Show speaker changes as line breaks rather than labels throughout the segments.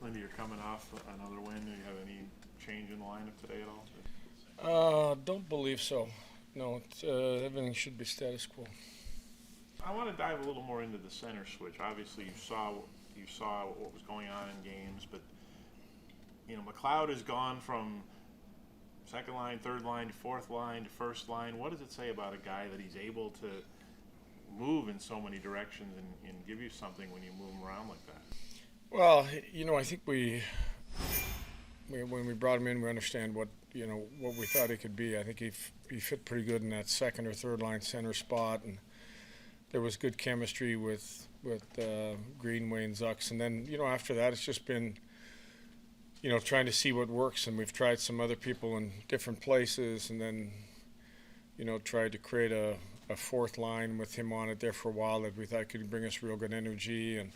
Lindy, you're coming off another win. Do you have any change in the lineup today at all?
Don't believe so. No, everything should be status quo.
I want to dive a little more into the center switch. Obviously, you saw what was going on in games, but McLeod has gone from second line, third line, to fourth line, to first line. What does it say about a guy that he's able to move in so many directions and give you something when you move him around like that?
Well, I think we when we brought him in, we understand what we thought he could be. I think he fit pretty good in that second or third line center spot, and there was good chemistry with Greenway and Zucks. And then after that, it's just been trying to see what works. And we've tried some other people in different places, and then tried to create a fourth line with him on it there for a while that we thought could bring us real good energy. And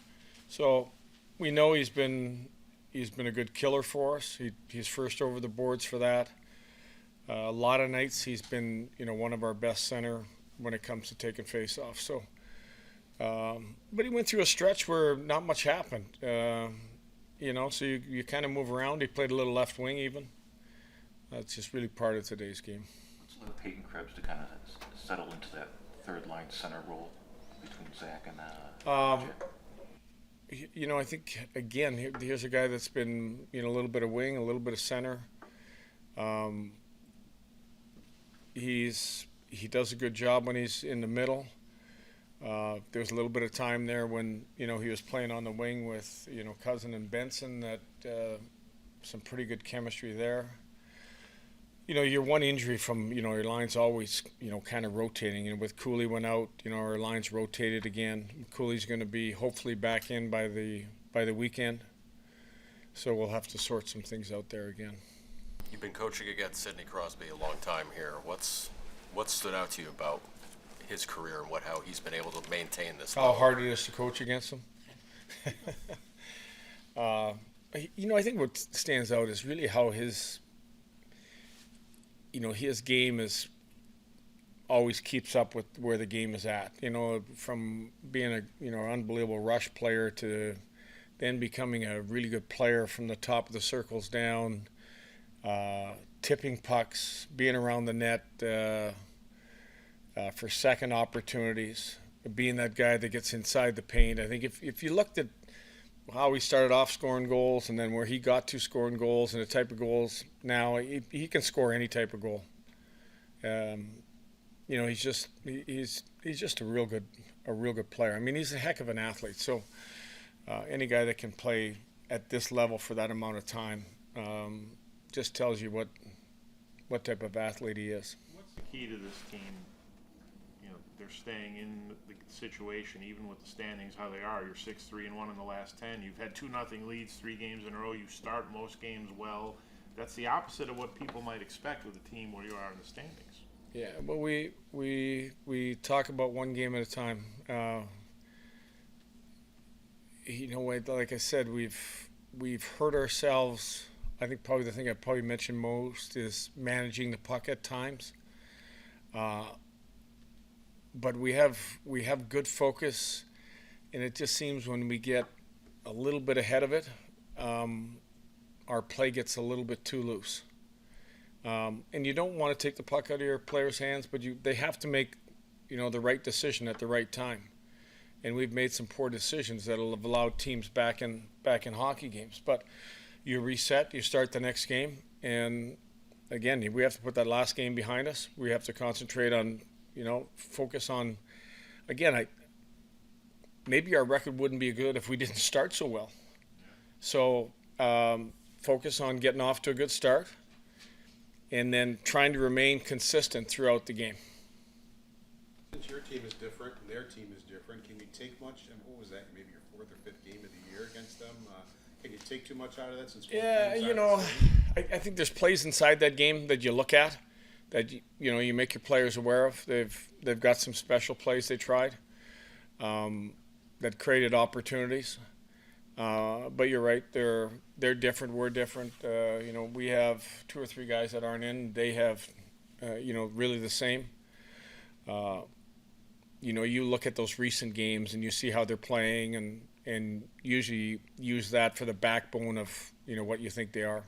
so we know he's been a good killer for us. He's first over the boards for that. A lot of nights he's been one of our best center when it comes to taking face-offs. So, but he went through a stretch where not much happened. So you kind of move around. He played a little left wing even. That's just really part of today's game.
What's it like Peyton Krebs to kind of settle into that third line center role between Zach and Jack?
I think, again, here's a guy that's been, a little bit of wing, a little bit of center. He does a good job when he's in the middle. There was a little bit of time there when, he was playing on the wing with, Cousin and Benson, that some pretty good chemistry there. You're one injury from, your line's always, kind of rotating. And with Kulich went out, our line's rotated again. Cooley's going to be hopefully back in by the weekend. So we'll have to sort some things out there again.
You've been coaching against Sidney Crosby a long time here. What stood out to you about his career and how he's been able to maintain this
how
level?
Hard it is to coach against him? I think what stands out is really how his game is always keeps up with where the game is at. From being an unbelievable rush player to then becoming a really good player from the top of the circles down, tipping pucks, being around the net for second opportunities, being that guy that gets inside the paint. I think if you looked at how he started off scoring goals and then where he got to scoring goals and the type of goals now, he can score any type of goal. He's just a real good player. I mean, he's a heck of an athlete. So any guy that can play at this level for that amount of time just tells you what type of athlete he is.
What's the key to this team? They're staying in the situation, even with the standings how they are. You're 6-3-1 in the last 10. You've had 2-0 leads 3 games in a row. You start most games well. That's the opposite of what people might expect with a team where you are in the standings.
Yeah, but we talk about one game at a time. Like I said, we've hurt ourselves. I think probably the thing I probably mentioned most is managing the puck at times. But we have good focus, and it just seems when we get a little bit ahead of it, our play gets a little bit too loose. And you don't want to take the puck out of your players' hands, but they have to make, the right decision at the right time. And we've made some poor decisions that have allowed teams back in hockey games. But you reset, you start the next game, and again, we have to put that last game behind us. We have to concentrate on, focus on, again, maybe our record wouldn't be good if we didn't start so well. So focus on getting off to a good start and then trying to remain consistent throughout the game.
Since your team is different and their team is different, can you take much, and what was that, maybe your 4th or 5th game of the year against them? Can you take too much out of that since
I think there's plays inside that game that you look at that you make your players aware of. They've got some special plays they tried that created opportunities. But you're right, they're different. We're different. We have 2 or 3 guys that aren't in. They have, really the same. You look at those recent games and you see how they're playing, and and usually use that for the backbone of what you think they are.